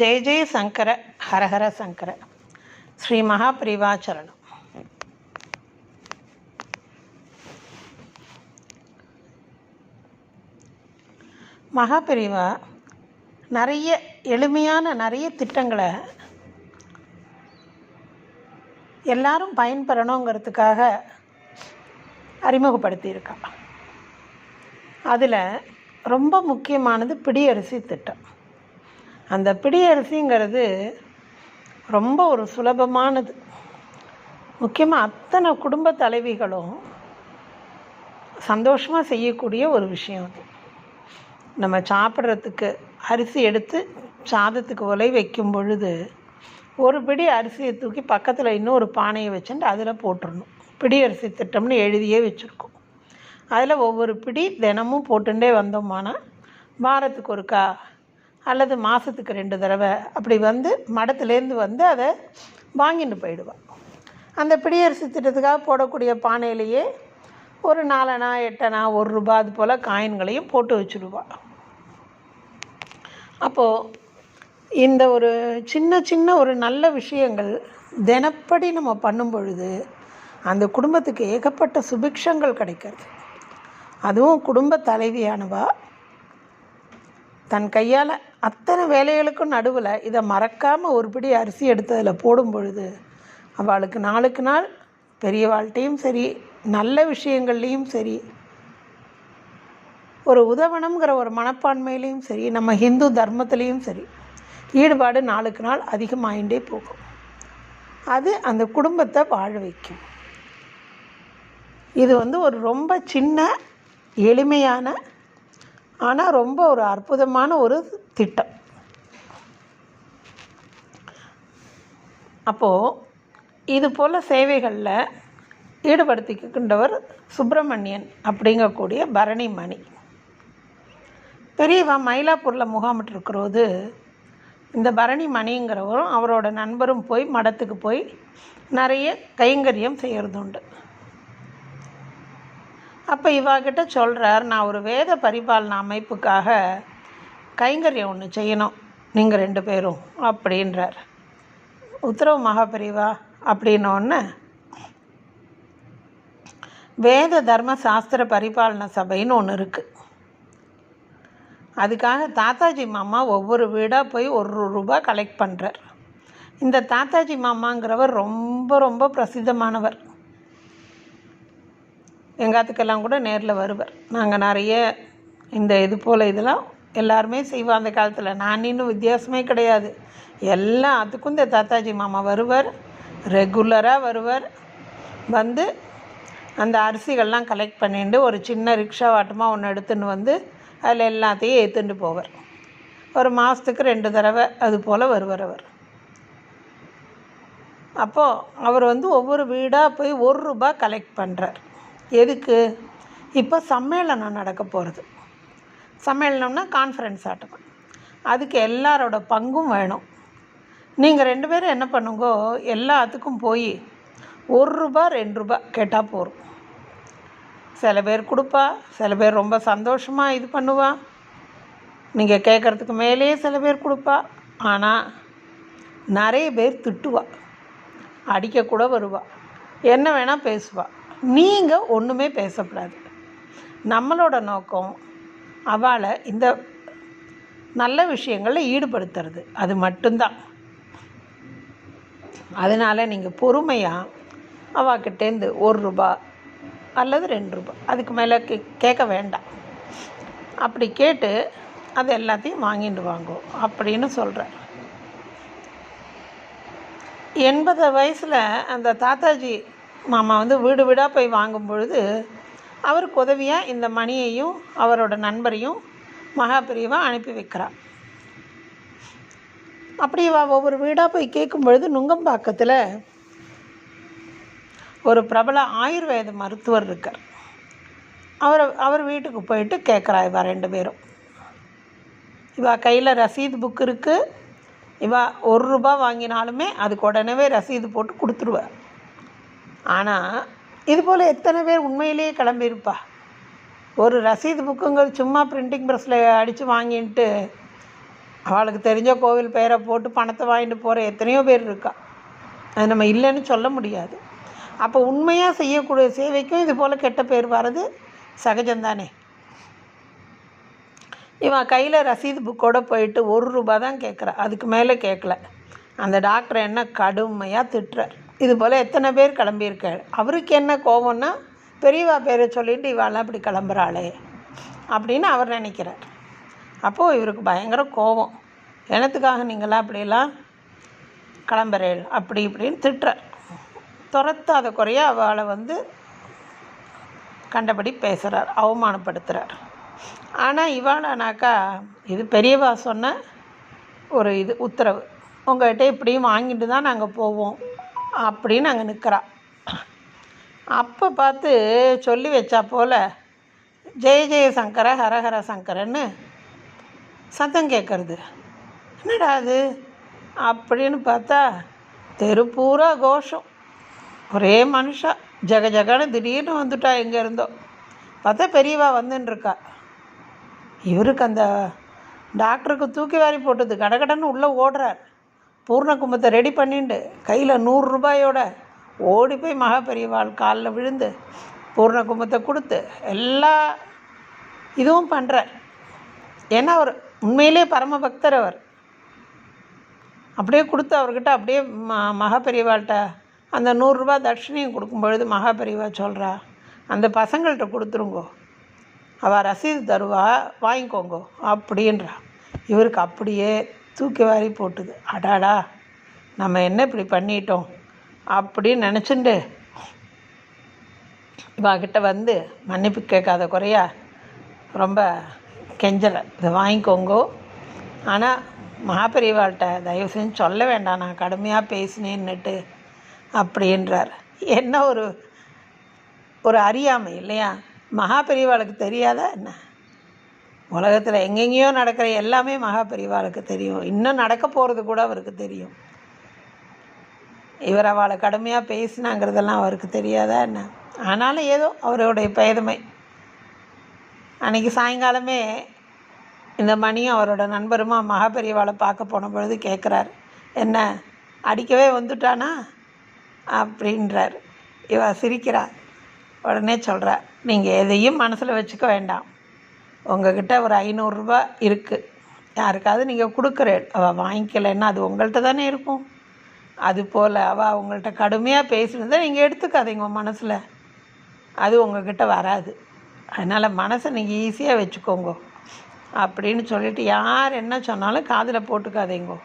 ஜெய ஜெய சங்கர ஹரஹர சங்கர. ஸ்ரீ மகாபிரிவாச்சரணம். மகாபிரிவா நிறைய எளிமையான நிறைய திட்டங்களை எல்லாரும் பயன்பெறணுங்கிறதுக்காக அறிமுகப்படுத்தியிருக்கா. அதில் ரொம்ப முக்கியமானது பிடியரிசி திட்டம். அந்த பிடியரிசிங்கிறது ரொம்ப ஒரு சுலபமானது. முக்கியமாக அத்தனை குடும்ப தலைவிகளும் சந்தோஷமாக செய்யக்கூடிய ஒரு விஷயம் அது. நம்ம சாப்பிட்றதுக்கு அரிசி எடுத்து சாதத்துக்கு உலை வைக்கும் பொழுது ஒரு பிடி அரிசியை தூக்கி பக்கத்தில் இன்னொரு பானையை வச்சுட்டு அதில் போட்டுடணும். பிடியரிசி திட்டம்னு எழுதியே வச்சுருக்கோம். அதில் ஒவ்வொரு பிடி தினமும் போட்டுட்டே வந்தோம்னா வாரத்துக்கு ஒருக்கா அல்லது மாதத்துக்கு 2 தடவை அப்படி மடத்துலேருந்து அதை வாங்கிட்டு போயிடுவாள். அந்த பிடியரிசி திட்டத்துக்காக போடக்கூடிய பானையிலேயே ஒரு 4 அணா 8 அணா ₹1 அது போல் காயின்களையும் போட்டு வச்சுடுவாள். அப்போது இந்த ஒரு சின்ன சின்ன ஒரு நல்ல விஷயங்கள் தினப்படி நம்ம பண்ணும் பொழுது அந்த குடும்பத்துக்கு ஏகப்பட்ட சுபிக்ஷங்கள் கிடைக்கிறது. அதுவும் குடும்ப தலைவியானவா தன் கையால் அத்தனை வேலைகளுக்கும் நடுவில் இதை மறக்காமல் ஒரு பிடி அரிசி எடுத்து அதில் போடும் பொழுது அவளுக்கு நாளுக்கு நாள் பெரிய வாழ்க்கையும் சரி, நல்ல விஷயங்கள்லேயும் சரி, ஒரு உதவணுங்கிற ஒரு மனப்பான்மையிலையும் சரி, நம்ம ஹிந்து தர்மத்துலேயும் சரி ஈடுபாடு நாளுக்கு நாள் அதிகமாகிட்டே போகும். அது அந்த குடும்பத்தை வாழ வைக்கும். இது ஒரு ரொம்ப சின்ன எளிமையான ஆனால் ரொம்ப ஒரு அற்புதமான ஒரு திட்டம். அப்போது இது போல் சேவைகளில் ஈடுபடுத்திக்கின்றவர் சுப்பிரமணியன் அப்படிங்கக்கூடிய பரணி மணி. பெரியவா மயிலாப்பூரில் முகாமிட்டிருக்கிறது. இந்த பரணி மணிங்கிறவரும் அவரோட நண்பரும் போய் மடத்துக்கு போய் நிறைய கைங்கரியம் செய்கிறது உண்டு. அப்போ இவாகிட்ட சொல்கிறார், நான் ஒரு வேத பரிபாலன அமைப்புக்காக கைங்கரியம் ஒன்று செய்யணும், நீங்கள் 2 பேரும் அப்படின்றார். உத்தரவு மகாபெரிவா அப்படின்னோடனே வேத தர்ம சாஸ்திர பரிபாலன சபைன்னு ஒன்று இருக்குது. அதுக்காக தாத்தாஜி மாமா ஒவ்வொரு வீடாக போய் ₹1 கலெக்ட் பண்ணுறார். இந்த தாத்தாஜி மாமாங்கிறவர் ரொம்ப ரொம்ப பிரசித்தமானவர். எங்காத்துக்கெல்லாம் கூட நேரில் வருவார். நாங்கள் நிறைய இந்த இது போல் இதெல்லாம் எல்லாருமே செய்வோம் அந்த காலத்தில். நான் இன்னும் வித்தியாசமே கிடையாது. எல்லாத்துக்கும் இந்த தாத்தாஜி மாமா வருவார், ரெகுலராக வருவார். அந்த அரிசிகள்லாம் கலெக்ட் பண்ணிட்டு ஒரு சின்ன ரிக்ஷா வாட்டமாக ஒன்று எடுத்துன்னு அதில் எல்லாத்தையும் ஏற்றுண்டு போவார். ஒரு மாதத்துக்கு 2 தடவை அது போல் வருவார் அவர். அப்போது அவர் ஒவ்வொரு வீடாக போய் ₹1 கலெக்ட் பண்ணுறார். எதுக்கு? இப்போ சம்மேளனம் நடக்க போகிறது. சம்மேளனம்னா கான்ஃபரன்ஸ் ஆட்டம். அதுக்கு எல்லாரோட பங்கும் வேணும். நீங்கள் 2 பேரும் என்ன பண்ணுங்கோ, எல்லாத்துக்கும் போய் ₹1 ₹2 கேட்டால் போகும். சில பேர் கொடுப்பா, சில பேர் ரொம்ப சந்தோஷமாக இது பண்ணுவா, நீங்கள் கேட்குறதுக்கு மேலேயே சில பேர் கொடுப்பா. ஆனால் நிறைய பேர் திட்டுவா, அடிக்கக்கூட வருவா, என்ன வேணால் பேசுவா. நீங்கள் ஒன்றுமே பேசக்கூடாது. நம்மளோட நோக்கம் அவளை இந்த நல்ல விஷயங்களில் ஈடுபடுத்துறது, அது மட்டும்தான். அதனால் நீங்கள் பொறுமையாக அவகிட்டேருந்து ₹1 அல்லது ₹2 அதுக்கு மேலே கேட்க வேண்டாம். அப்படி கேட்டு அது எல்லாத்தையும் வாங்கிட்டு வாங்கோ அப்படின்னு சொல்கிறார். 80 வயசில் அந்த தாத்தாஜி மாமா வீடு வீடாக போய் வாங்கும் பொழுது அவருக்கு உதவியாக இந்த மணியையும் அவரோட நண்பரையும் மகாபிரிவா அனுப்பி வைக்கிறார். அப்படி ஒவ்வொரு வீடாக போய் கேட்கும் பொழுது நுங்கம்பாக்கத்தில் ஒரு பிரபல ஆயுர்வேத மருத்துவர் இருக்கார். அவர் வீட்டுக்கு போயிட்டு கேட்குறா இவா 2 பேரும். இவா கையில் ரசீது புக் இருக்குது. இவா ₹1 வாங்கினாலுமே அதுக்கு உடனே ரசீது போட்டு கொடுத்துருவார். ஆனால் இது போல் எத்தனை பேர் உண்மையிலேயே கிளம்பியிருப்பா? ஒரு ரசீது புக்குங்கிறது சும்மா பிரிண்டிங் ப்ரெஸ்ஸில் அடித்து வாங்கிட்டு அவளுக்கு தெரிஞ்ச கோவில் பேரை போட்டு பணத்தை வாங்கிட்டு போகிற எத்தனையோ பேர் இருக்கா. அது நம்ம இல்லைன்னு சொல்ல முடியாது. அப்போ உண்மையாக செய்யக்கூடிய சேவைக்கும் இது போல் கெட்ட பேர் வர்றது சகஜம்தானே. இவன் கையில் ரசீது புக்கோடு போயிட்டு ₹1 தான் கேட்குறா, அதுக்கு மேலே கேட்கல. அந்த டாக்டர் என்ன கடுமையாக திட்டுறார். இது போல் எத்தனை பேர் கிளம்பியிருக்காள். அவருக்கு என்ன கோபம்னா, பெரியவா பேரை சொல்லிட்டு இவாளெலாம் இப்படி கிளம்புறாளே அப்படின்னு அவர் நினைக்கிறார். அப்போது இவருக்கு பயங்கர கோபம். எனத்துக்காக நீங்களாம் அப்படியெல்லாம் கிளம்புறேள் அப்படி இப்படின்னு திட்டுறார். துரத்தாத குறைய அவளை கண்டபடி பேசுகிறார், அவமானப்படுத்துகிறார். ஆனால் இவாளானாக்கா இது பெரியவா சொன்ன ஒரு உத்தரவு, உங்கள்கிட்ட இப்படியும் வாங்கிட்டு தான் நாங்கள் போவோம் அப்படின்னு அங்கே நிற்கிறா. அப்போ பார்த்து சொல்லி வச்சா போல் ஜெய ஜெய சங்கர ஹரஹர சங்கரன்னு சத்தம் கேட்குறது. என்னடா அது அப்படின்னு பார்த்தா தெரு பூரா கோஷம், ஒரே மனுஷா ஜக ஜகன்னு திடீர்னு வந்துட்டா. எங்கே இருந்தோ பார்த்தா பெரியவா வந்துன்னுருக்கா. இவருக்கு அந்த டாக்டருக்கு தூக்கி வாரி போட்டது கடகடன்னு உள்ளே ஓடுறார். பூர்ண கும்பத்தை ரெடி பண்ணிட்டு கையில் ₹100 ஓடி போய் மகா பெரியவாள் காலில் விழுந்து பூர்ண கும்பத்தை கொடுத்து எல்லா இதுவும் பண்ணுறார். ஏன்னா அவர் உண்மையிலே பரம பக்தர். அவர் அப்படியே கொடுத்து அவர்கிட்ட அப்படியே மகா பெரியவாள்கிட்ட அந்த ₹100 தட்சிணையும் கொடுக்கும் பொழுது மகா பெரியவா சொல்கிறா, அந்த பசங்கள்கிட்ட கொடுத்துருங்கோ, அவள் ரசீது தருவா, வாங்கிக்கோங்கோ அப்படின்றா. இவருக்கு அப்படியே தூக்கி வாரி போட்டுது. அடாடா நம்ம என்ன இப்படி பண்ணிட்டோம் அப்படின்னு நினச்சிண்டு இவாகிட்ட மன்னிப்பு கேட்காத குறையா ரொம்ப கெஞ்சலை, இதை வாங்கிக்கோங்கோ, ஆனால் மகாபெரிவாள்கிட்ட தயவு செஞ்சு சொல்ல வேண்டாம் நான் கடுமையாக பேசினேன்னுட்டு அப்படின்றார். என்ன ஒரு அறியாமை இல்லையா? மகாபெரிவாளுக்கு தெரியாதா என்ன? உலகத்தில் எங்கெங்கேயோ நடக்கிற எல்லாமே மகாபெரிவாளுக்கு தெரியும். இன்னும் நடக்க போகிறது கூட அவருக்கு தெரியும். இவர் அவளை கடுமையாக பேசினாங்கிறதெல்லாம் அவருக்கு தெரியாதா என்ன? ஆனாலும் ஏதோ அவருடைய பேதமை. அன்றைக்கி சாயங்காலமே இந்த மணியும் அவரோட நண்பருமா மகாபெரிவாளை பார்க்க போன பொழுது கேட்குறார், என்ன அடிக்கவே வந்துட்டானா அப்படின்றார். இவ சிரிக்கிறார். உடனே சொல்கிறா, நீங்கள் எதையும் மனசில் வச்சுக்க வேண்டாம், உங்கள்கிட்ட ஒரு ₹500 இருக்குது, யாருக்காவது நீங்கள் கொடுக்குறேன், அவள் வாங்கிக்கலைன்னா அது உங்கள்கிட்ட தானே இருக்கும். அதுபோல் அவள் உங்கள்கிட்ட கடுமையாக பேசுனதை நீங்கள் எடுத்துக்காதீங்க மனசில், அது உங்கள்கிட்ட வராது. அதனால் மனசை நீங்கள் ஈஸியாக வச்சுக்கோங்க அப்படின்னு சொல்லிவிட்டு யார் என்ன சொன்னாலும் காதில் போட்டுக்காதீங்கோ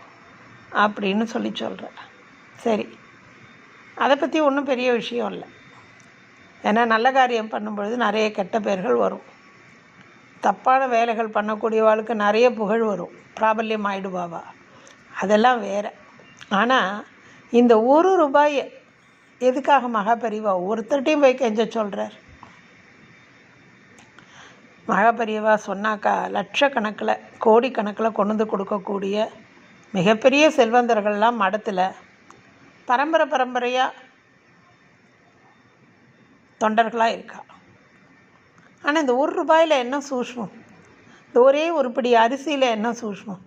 அப்படின்னு சொல்கிறேன். சரி, அதை பற்றி ஒன்றும் பெரிய விஷயம் இல்லை. ஏன்னா நல்ல காரியம் பண்ணும்பொழுது நிறைய கெட்ட பேர்கள் வரும், தப்பான வேலைகள் பண்ணக்கூடியவாளுக்கு நிறைய புகழ் வரும், பிராபல்யம் ஆயிடுவாவா, அதெல்லாம் வேறு. ஆனால் இந்த ₹1 எதுக்காக மகாபெரிவா ஒருத்தர்கிட்டையும் போய் கெஞ்ச சொல்கிறார்? மகாபெரிவா சொன்னாக்கா லட்சக்கணக்கில் கோடிக்கணக்கில் கொண்டு வந்து கொடுக்கக்கூடிய மிகப்பெரிய செல்வந்தர்கள்லாம் மடத்தில் பரம்பரையாக தொண்டர்களாக இருக்கா. ஆனால் இந்த ₹1 என்ன சூஷ்மம்? இந்த ஒரே ஒரு பிடி அரிசியில் என்ன சூஷ்மம்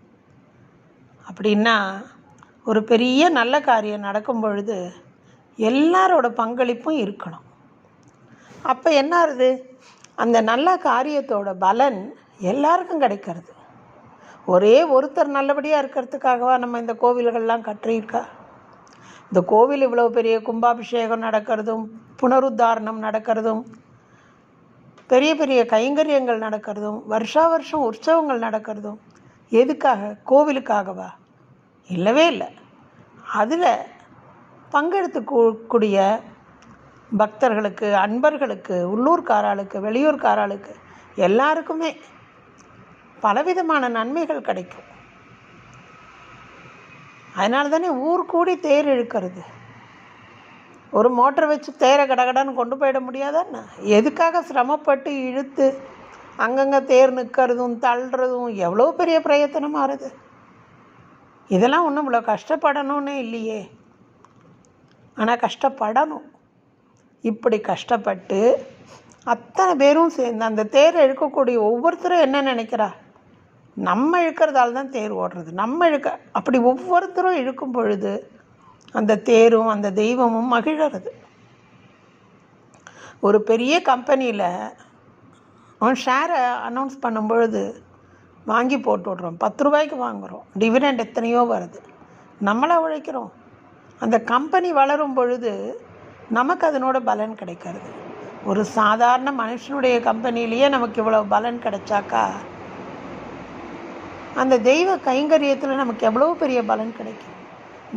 அப்படின்னா, ஒரு பெரிய நல்ல காரியம் நடக்கும் பொழுது எல்லாரோட பங்களிப்பும் இருக்கணும். அப்போ என்ன ஆகுது? அந்த நல்ல காரியத்தோட பலன் எல்லாருக்கும் கிடைக்கிறது. ஒரே ஒருத்தர் நல்லபடியாக இருக்கிறதுக்காகவா நம்ம இந்த கோவில்கள்லாம் கட்டியிருக்கா? இந்த கோவில் இவ்வளோ பெரிய கும்பாபிஷேகம் நடக்கிறதும் புனருத்தாரணம் நடக்கிறதும் பெரிய பெரிய கைங்கரியங்கள் நடக்கிறதும் வருஷா வருஷம் உற்சவங்கள் நடக்கிறதும் எதுக்காக? கோவிலுக்காகவா? இல்லவே இல்லை. அதில் பங்கெடுத்துக்கூடிய பக்தர்களுக்கு, அன்பர்களுக்கு, உள்ளூர்காராளுக்கு, வெளியூர்காராளுக்கு எல்லாருக்குமே பலவிதமான நன்மைகள் கிடைக்கும். அதனால தானே ஊர் கூடி தேர் இழுக்கிறது. ஒரு மோட்டரை வச்சு தேரை கடகடன்னு கொண்டு போயிட முடியாதான்னு எதுக்காக சிரமப்பட்டு இழுத்து அங்கங்கே தேர் நிற்கிறதும் தள்ளுறதும் எவ்வளோ பெரிய பிரயத்தனமாக இருக்குது. இதெல்லாம் ஒன்றும் இவ்வளோ கஷ்டப்படணும்னு இல்லையே, ஆனால் கஷ்டப்படணும். இப்படி கஷ்டப்பட்டு அத்தனை பேரும் சேர்ந்து அந்த தேரை இழுக்கக்கூடிய ஒவ்வொருத்தரும் என்ன நினைக்கிறா? நம்ம இழுக்கிறதால தான் தேர் ஓடுறது. நம்ம அப்படி ஒவ்வொருத்தரும் இழுக்கும் பொழுது அந்த தேரும் அந்த தெய்வமும் மகிழறது. ஒரு பெரிய கம்பெனியில் அவன் ஷேரை அனௌன்ஸ் பண்ணும் பொழுது வாங்கி போட்டு விட்றோம். 10 ரூபாய்க்கு வாங்குகிறோம். டிவிடெண்ட் எத்தனையோ வருது. நம்மளா உழைக்கிறோம். அந்த கம்பெனி வளரும் பொழுது நமக்கு அதனோட பலன் கிடைக்கிறது. ஒரு சாதாரண மனுஷனுடைய கம்பெனிலேயே நமக்கு இவ்வளோ பலன் கிடைச்சாக்கா அந்த தெய்வ கைங்கரியத்தில் நமக்கு எவ்வளோ பெரிய பலன் கிடைக்கும்.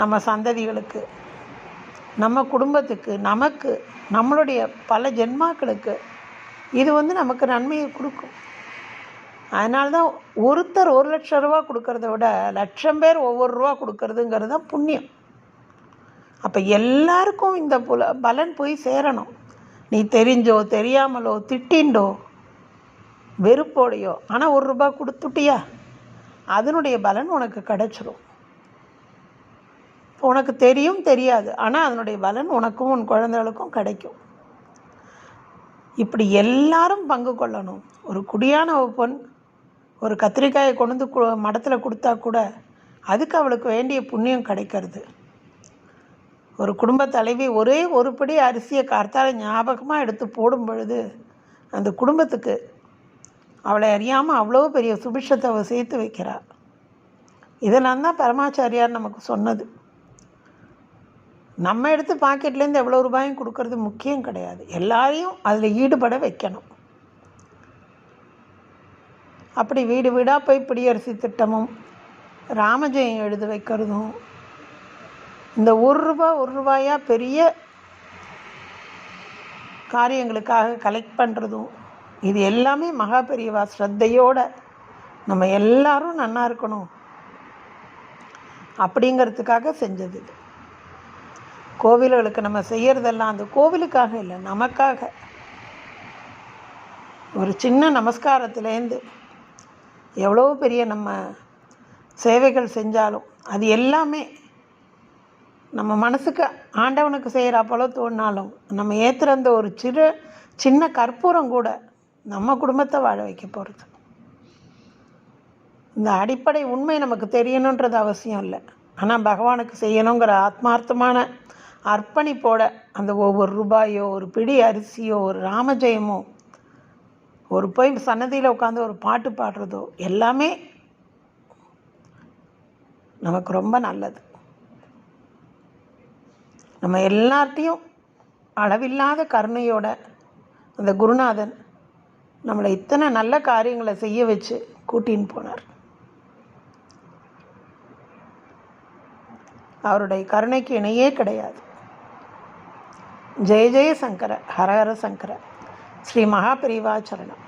நம்ம சந்ததிகளுக்கு, நம்ம குடும்பத்துக்கு, நமக்கு, நம்மளுடைய பல ஜென்மாக்களுக்கு இது நமக்கு நன்மையை கொடுக்கும். அதனால தான் ஒருத்தர் 1 லட்சம் ரூபா கொடுக்கறத விட 1,00,000 பேர் ஒவ்வொரு ரூபா கொடுக்கறதுங்கிறது தான் புண்ணியம். அப்போ எல்லாருக்கும் இந்த பலன் போய் சேரணும். நீ தெரிஞ்சோ தெரியாமலோ திட்டின்றோ வெறுப்போடையோ ஆனால் 1 ரூபா கொடுத்துட்டியா அதனுடைய பலன் உனக்கு கிடைச்சிரும். உனக்கு தெரியும் தெரியாது ஆனால் அதனுடைய பலன் உனக்கும் உன் குழந்தைகளுக்கும் கிடைக்கும். இப்படி எல்லாரும் பங்கு கொள்ளணும். ஒரு குடியான பொண் ஒரு கத்திரிக்காயை கொண்டு மடத்தில் கொடுத்தா கூட அதுக்கு அவளுக்கு வேண்டிய புண்ணியம் கிடைக்கிறது. ஒரு குடும்ப தலைவி ஒரே ஒரு படி அரிசியை கார்த்தால ஞாபகமாக எடுத்து போடும் பொழுது அந்த குடும்பத்துக்கு அவளை அறியாமல் அவ்வளோ பெரிய சுபிஷத்தை அவள் சேர்த்து வைக்கிறாள். இதெல்லாம் தான் பரமாச்சாரியார் நமக்கு சொன்னது. நம்ம எடுத்து பாக்கெட்லேருந்து எவ்வளோ ரூபாயும் கொடுக்கறது முக்கியம் கிடையாது. எல்லாரையும் அதில் ஈடுபட வைக்கணும். அப்படி வீடு வீடாக போய் பிடியரிசி திட்டமும் ராமஜெயம் எழுத வைக்கிறதும் இந்த 1 ரூபாயா பெரிய காரியங்களுக்காக கலெக்ட் பண்ணுறதும் இது எல்லாமே மகா பெரியவா ஸ்ரத்தையோட நம்ம எல்லாரும் நன்னா இருக்கணும் அப்படிங்கிறதுக்காக செஞ்சது. இது கோவில்களுக்கு நம்ம செய்கிறதெல்லாம் அந்த கோவிலுக்காக இல்லை, நமக்காக. ஒரு சின்ன நமஸ்காரத்துலேருந்து எவ்வளோ பெரிய நம்ம சேவைகள் செஞ்சாலும் அது எல்லாமே நம்ம மனசுக்கு ஆண்டவனுக்கு செய்கிறா போல தோணினாலும் நம்ம ஏற்றுற அந்த ஒரு சின்ன கற்பூரம் கூட நம்ம குடும்பத்தை வாழ வைக்க போகிறது. இந்த அடிப்படை உண்மை நமக்கு தெரியணுன்றது அவசியம் இல்லை. ஆனால் பகவானுக்கு செய்யணுங்கிற ஆத்மார்த்தமான அர்ப்பணிப்போட அந்த ஒவ்வொரு ரூபாயோ ஒரு பிடி அரிசியோ ஒரு ராமஜெயமோ ஒரு போய் சன்னதியில் உட்காந்து ஒரு பாட்டு பாடுறதோ எல்லாமே நமக்கு ரொம்ப நல்லது. நம்ம எல்லார்ட்டையும் அளவில்லாத கருணையோட அந்த குருநாதன் நம்மளை இத்தனை நல்ல காரியங்களை செய்ய வச்சு கூட்டின்னு போனார். அவருடைய கருணைக்கு இணையே கிடையாது. ஜெய ஜெய சங்கர, ஹரஹர சங்கர, ஸ்ரீ மகாபெரிவா சரணம்.